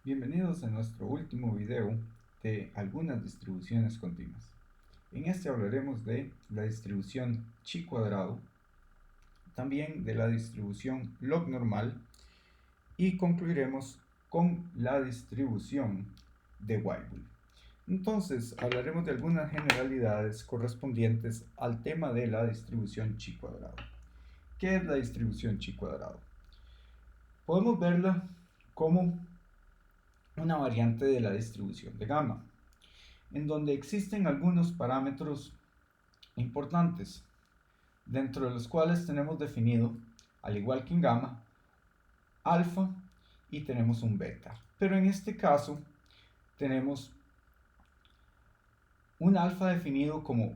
Bienvenidos a nuestro último video de algunas distribuciones continuas. En este hablaremos de la distribución chi cuadrado, también de la distribución log normal y concluiremos con la distribución de Weibull. Entonces hablaremos de algunas generalidades correspondientes al tema de la distribución chi cuadrado. ¿Qué es la distribución chi cuadrado? Podemos verla como una variante de la distribución de gamma, en donde existen algunos parámetros importantes, dentro de los cuales tenemos definido, al igual que en gamma, alfa y tenemos un beta. Pero en este caso tenemos un alfa definido como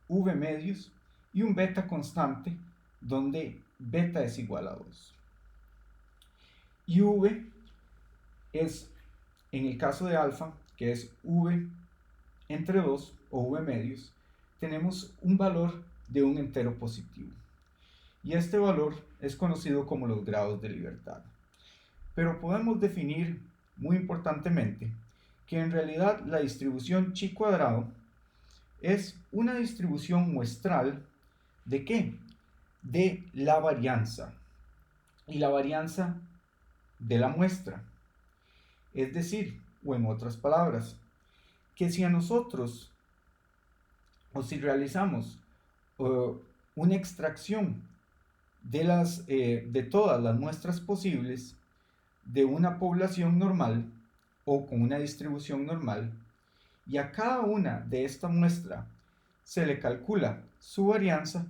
v medios y un beta constante, donde beta es igual a 2. Y v es, en el caso de alfa, que es v entre 2 o v medios, tenemos un valor de un entero positivo. Y este valor es conocido como los grados de libertad. Pero podemos definir, muy importantemente, que en realidad la distribución chi cuadrado es una distribución muestral ¿de qué? De la varianza. Y la varianza de la muestra. Es decir, o en otras palabras, que si a nosotros, o si realizamos una extracción de todas las muestras posibles de una población normal o con una distribución normal, y a cada una de esta muestra se le calcula su varianza,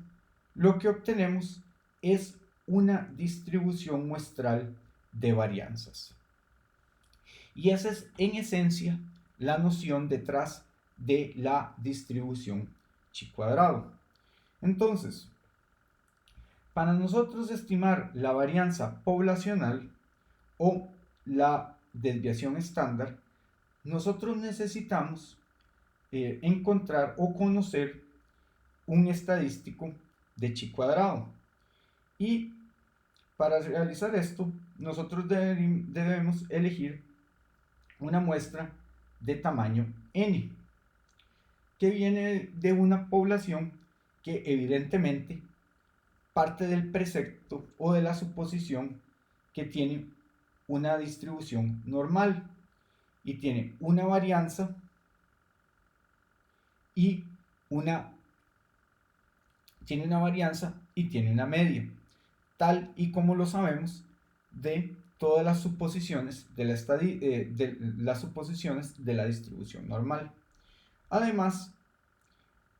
lo que obtenemos es una distribución muestral de varianzas. Y esa es en esencia la noción detrás de la distribución chi cuadrado. Entonces, para nosotros estimar la varianza poblacional o la desviación estándar, nosotros necesitamos encontrar o conocer un estadístico de chi cuadrado. Y para realizar esto, nosotros debemos elegir una muestra de tamaño n, que viene de una población que evidentemente parte del precepto o de la suposición que tiene una distribución normal y tiene una varianza y tiene una media, tal y como lo sabemos de todas las suposiciones de la distribución normal. Además,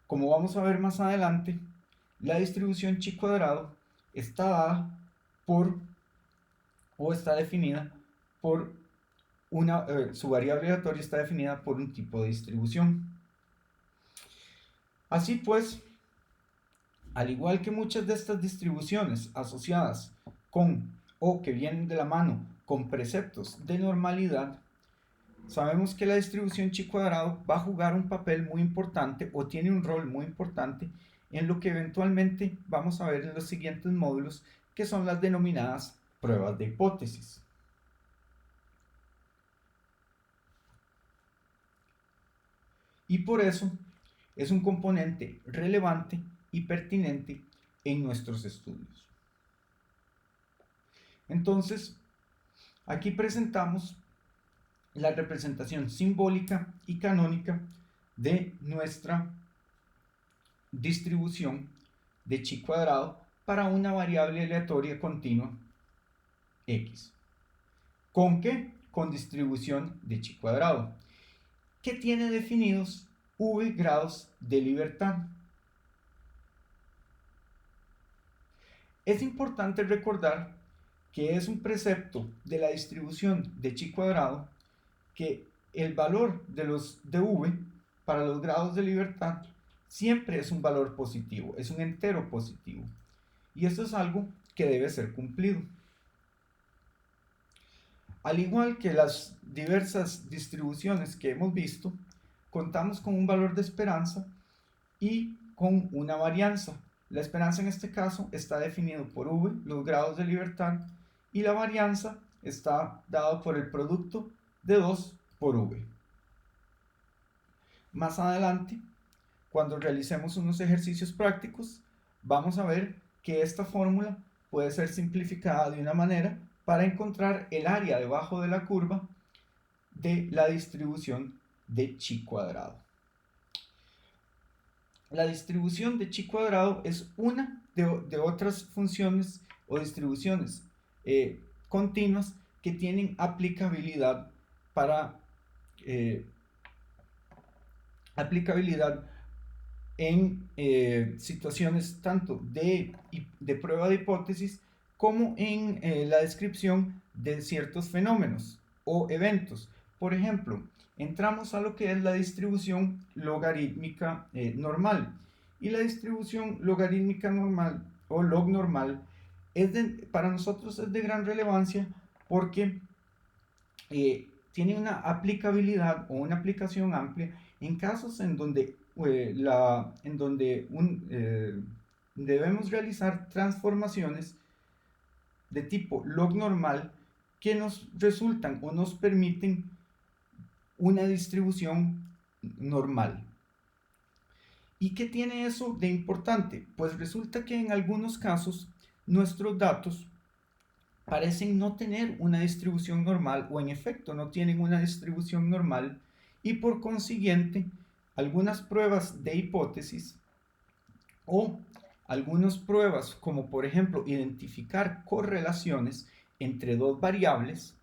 como vamos a ver más adelante, la distribución chi cuadrado está dada por, o está definida por su variable aleatoria está definida por un tipo de distribución. Así pues, al igual que muchas de estas distribuciones asociadas con o que vienen de la mano con preceptos de normalidad, sabemos que la distribución chi cuadrado va a jugar un papel muy importante o tiene un rol muy importante en lo que eventualmente vamos a ver en los siguientes módulos, que son las denominadas pruebas de hipótesis. Y por eso es un componente relevante y pertinente en nuestros estudios. Entonces, aquí presentamos la representación simbólica y canónica de nuestra distribución de chi cuadrado para una variable aleatoria continua x. ¿Con qué? Con distribución de chi cuadrado, que tiene definidos v grados de libertad. Es importante recordar que es un precepto de la distribución de chi cuadrado que el valor de v para los grados de libertad siempre es un valor positivo, es un entero positivo. Y esto es algo que debe ser cumplido. Al igual que las diversas distribuciones que hemos visto, contamos con un valor de esperanza y con una varianza. La esperanza en este caso está definido por v, los grados de libertad, y la varianza está dado por el producto de 2 por v. Más adelante, cuando realicemos unos ejercicios prácticos, vamos a ver que esta fórmula puede ser simplificada de una manera para encontrar el área debajo de la curva de la distribución de chi cuadrado. La distribución de chi cuadrado es una de otras funciones o distribuciones continuas que tienen aplicabilidad en situaciones tanto de prueba de hipótesis como en la descripción de ciertos fenómenos o eventos. Por ejemplo, entramos a lo que es la distribución logarítmica normal. Y la distribución logarítmica normal o log normal para nosotros es de gran relevancia porque tiene una aplicabilidad o una aplicación amplia en casos en donde, debemos realizar transformaciones de tipo log normal que nos resultan o nos permiten una distribución normal. ¿Y qué tiene eso de importante? Pues resulta que en algunos casos nuestros datos parecen no tener una distribución normal o en efecto no tienen una distribución normal y por consiguiente algunas pruebas de hipótesis o algunas pruebas como por ejemplo identificar correlaciones entre dos variables,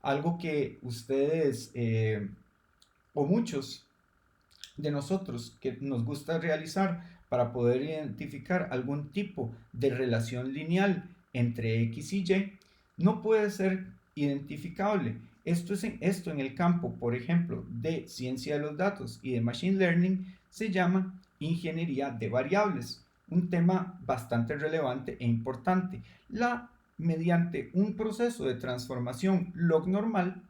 algo que ustedes o muchos de nosotros que nos gusta realizar para poder identificar algún tipo de relación lineal entre X y Y, no puede ser identificable. Esto en el campo, por ejemplo, de ciencia de los datos y de machine learning, se llama ingeniería de variables, un tema bastante relevante e importante. Mediante un proceso de transformación log normal,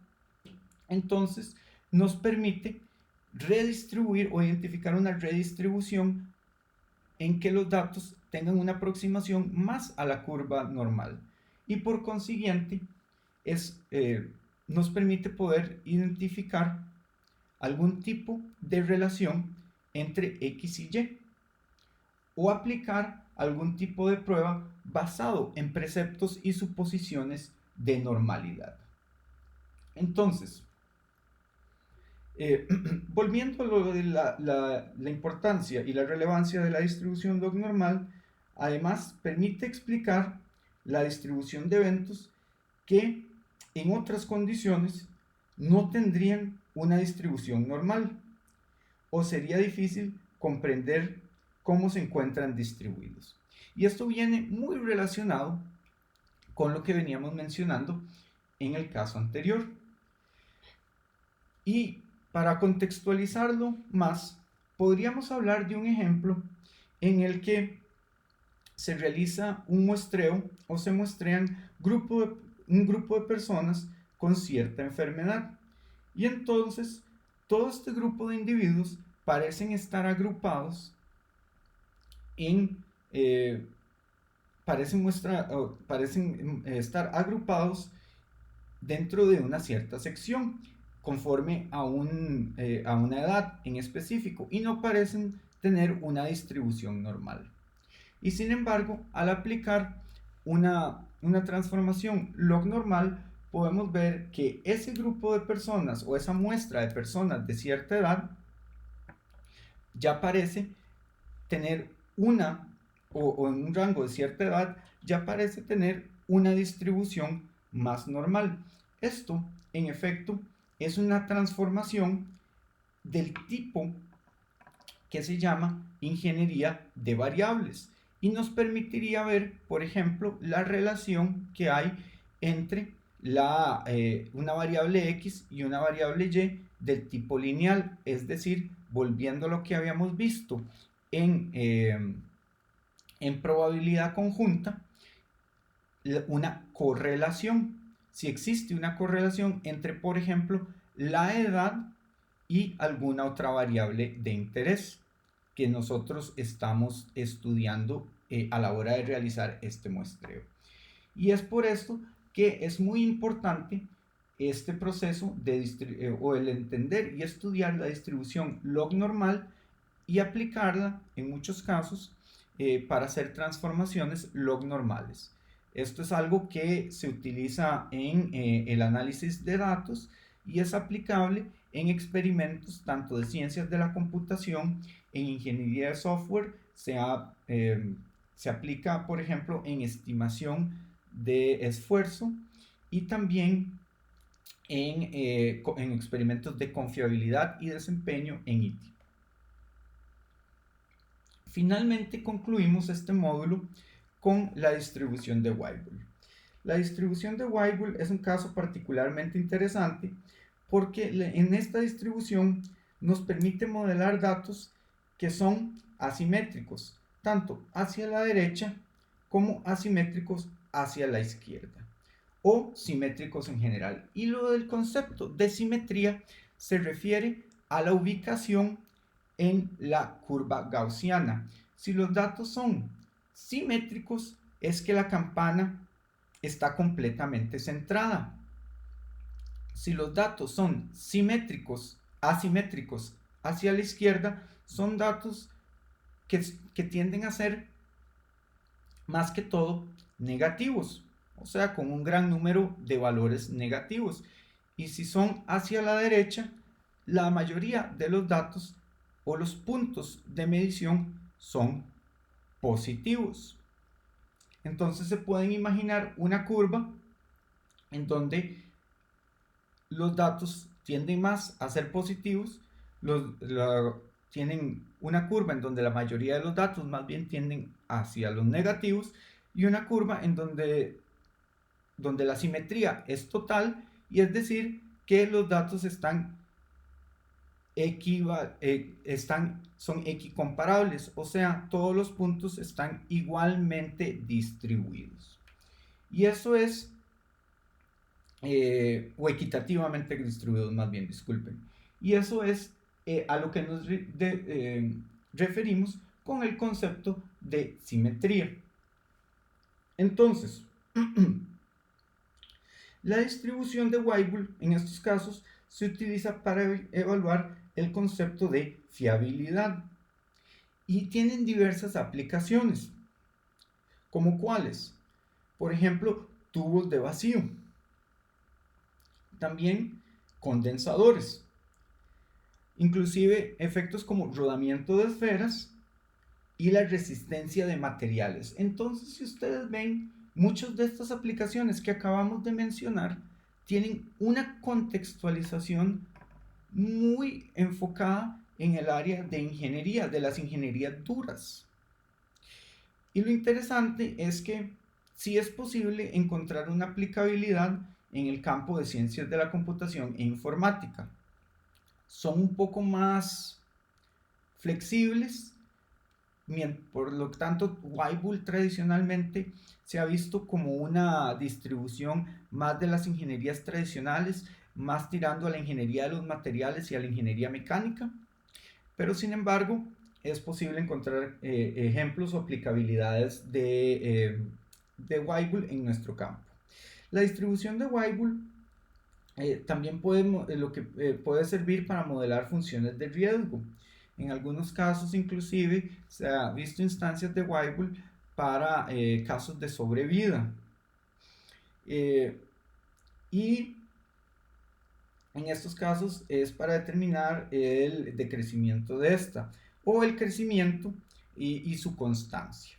entonces nos permite redistribuir o identificar una redistribución en que los datos tengan una aproximación más a la curva normal y por consiguiente nos permite poder identificar algún tipo de relación entre X y Y o aplicar algún tipo de prueba basado en preceptos y suposiciones de normalidad. Entonces, volviendo a lo de la importancia y la relevancia de la distribución log normal, además permite explicar la distribución de eventos que en otras condiciones no tendrían una distribución normal o sería difícil comprender cómo se encuentran distribuidos. Y esto viene muy relacionado con lo que veníamos mencionando en el caso anterior. Y para contextualizarlo más, podríamos hablar de un ejemplo en el que se realiza un muestreo o se muestrean un grupo de personas con cierta enfermedad. Y entonces, todo este grupo de individuos parecen estar agrupados parecen estar agrupados dentro de una cierta sección conforme a una edad en específico y no parecen tener una distribución normal. Y sin embargo, al aplicar una transformación log normal, podemos ver que ese grupo de personas o esa muestra de personas de cierta edad ya parece tener o en un rango de cierta edad, ya parece tener una distribución más normal. Esto, en efecto, es una transformación del tipo que se llama ingeniería de variables y nos permitiría ver, por ejemplo, la relación que hay entre una variable X y una variable Y del tipo lineal, es decir, volviendo a lo que habíamos visto en probabilidad conjunta, una correlación. Si existe una correlación entre, por ejemplo, la edad y alguna otra variable de interés que nosotros estamos estudiando a la hora de realizar este muestreo. Y es por esto que es muy importante este proceso o el entender y estudiar la distribución log normal y aplicarla en muchos casos para hacer transformaciones log normales. Esto es algo que se utiliza en el análisis de datos y es aplicable en experimentos tanto de ciencias de la computación, en ingeniería de software, se aplica, por ejemplo, en estimación de esfuerzo y también en experimentos de confiabilidad y desempeño en IT. Finalmente concluimos este módulo con la distribución de Weibull. La distribución de Weibull es un caso particularmente interesante porque en esta distribución nos permite modelar datos que son asimétricos, tanto hacia la derecha como asimétricos hacia la izquierda, o simétricos en general. Y lo del concepto de simetría se refiere a la ubicación en la curva gaussiana. Si los datos son simétricos, es que la campana está completamente centrada. Si los datos son asimétricos hacia la izquierda, son datos que tienden a ser más que todo negativos, o sea, con un gran número de valores negativos. Y si son hacia la derecha, la mayoría de los datos o los puntos de medición son positivos. Entonces se pueden imaginar una curva en donde los datos tienden más a ser positivos, tienen una curva en donde la mayoría de los datos más bien tienden hacia los negativos y una curva en donde la simetría es total, y es decir que los datos son equicomparables, o sea, todos los puntos están igualmente distribuidos. Y eso es, o equitativamente distribuidos, más bien, disculpen. Y eso es a lo que nos referimos con el concepto de simetría. Entonces, la distribución de Weibull en estos casos se utiliza para evaluar el concepto de fiabilidad y tienen diversas aplicaciones, como cuáles, por ejemplo, tubos de vacío, también condensadores, inclusive efectos como rodamiento de esferas y la resistencia de materiales. Entonces, si ustedes ven, muchas de estas aplicaciones que acabamos de mencionar tienen una contextualización muy enfocada en el área de ingeniería, de las ingenierías duras. Y lo interesante es que sí es posible encontrar una aplicabilidad en el campo de ciencias de la computación e informática. Son un poco más flexibles, por lo tanto, Weibull tradicionalmente se ha visto como una distribución más de las ingenierías tradicionales, más tirando a la ingeniería de los materiales y a la ingeniería mecánica, pero sin embargo es posible encontrar ejemplos o aplicabilidades de Weibull en nuestro campo. La distribución de Weibull también puede servir para modelar funciones de riesgo. En algunos casos inclusive se ha visto instancias de Weibull para casos de sobrevida. Y en estos casos es para determinar el decrecimiento de esta o el crecimiento y su constancia.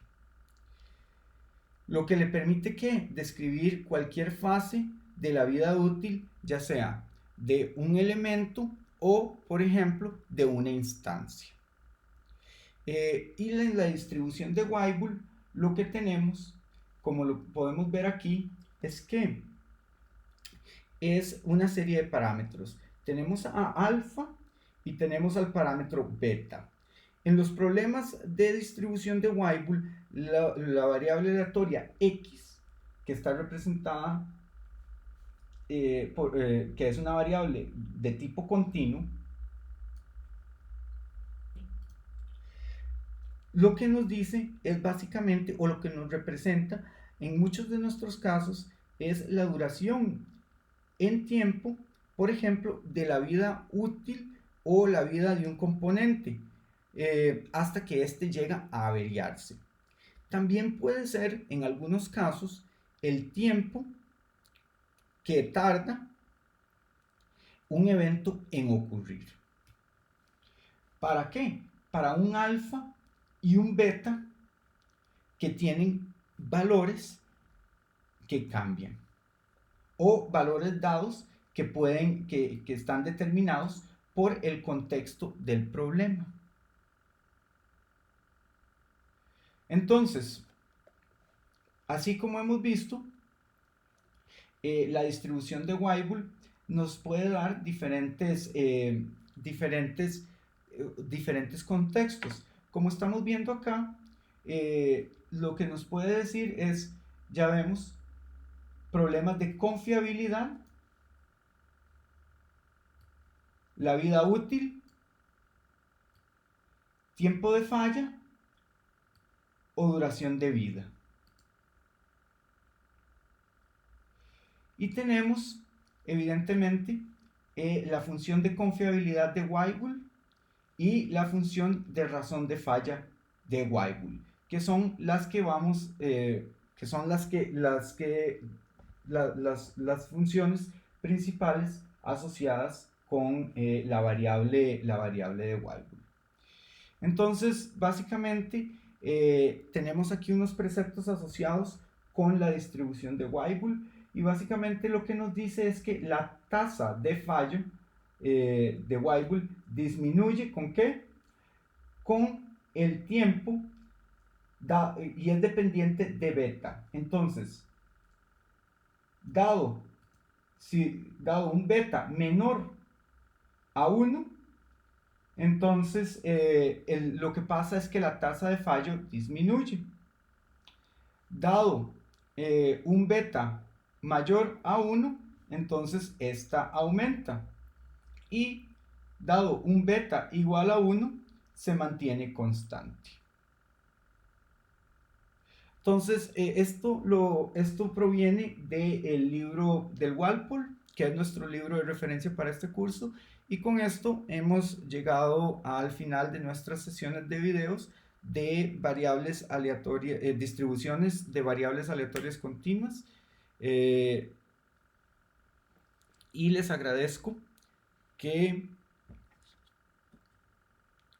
Lo que le permite describir cualquier fase de la vida útil, ya sea de un elemento o, por ejemplo, de una instancia. Y en la distribución de Weibull lo que tenemos, como lo podemos ver aquí, es que es una serie de parámetros. Tenemos a alfa y tenemos al parámetro beta. En los problemas de distribución de Weibull, la variable aleatoria x, que está representada, que es una variable de tipo continuo, lo que nos dice es básicamente, o lo que nos representa en muchos de nuestros casos, es la duración en tiempo, por ejemplo, de la vida útil o la vida de un componente, hasta que éste llega a averiarse. También puede ser, en algunos casos, el tiempo que tarda un evento en ocurrir. ¿Para qué? Para un alfa y un beta que tienen valores que cambian o valores dados que están determinados por el contexto del problema. Entonces, así como hemos visto, la distribución de Weibull nos puede dar diferentes contextos. Como estamos viendo acá, lo que nos puede decir es, ya vemos, problemas de confiabilidad, la vida útil, tiempo de falla o duración de vida. Y tenemos, evidentemente, la función de confiabilidad de Weibull y la función de razón de falla de Weibull, que son las que vamos, que son las funciones principales asociadas con la variable de Weibull. Entonces, básicamente, tenemos aquí unos preceptos asociados con la distribución de Weibull, y básicamente lo que nos dice es que la tasa de fallo de Weibull disminuye ¿con qué? Con el tiempo y es dependiente de beta. Entonces, dado un beta menor a 1, entonces lo que pasa es que la tasa de fallo disminuye. Dado un beta mayor a 1, entonces esta aumenta. Y dado un beta igual a 1, se mantiene constante. Entonces, esto proviene del libro del Walpole, que es nuestro libro de referencia para este curso. Y con esto hemos llegado al final de nuestras sesiones de videos de variables aleatorias, distribuciones de variables aleatorias continuas. Y les agradezco que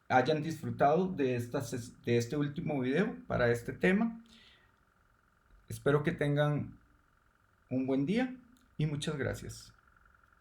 hayan disfrutado de este último video para este tema. Espero que tengan un buen día y muchas gracias.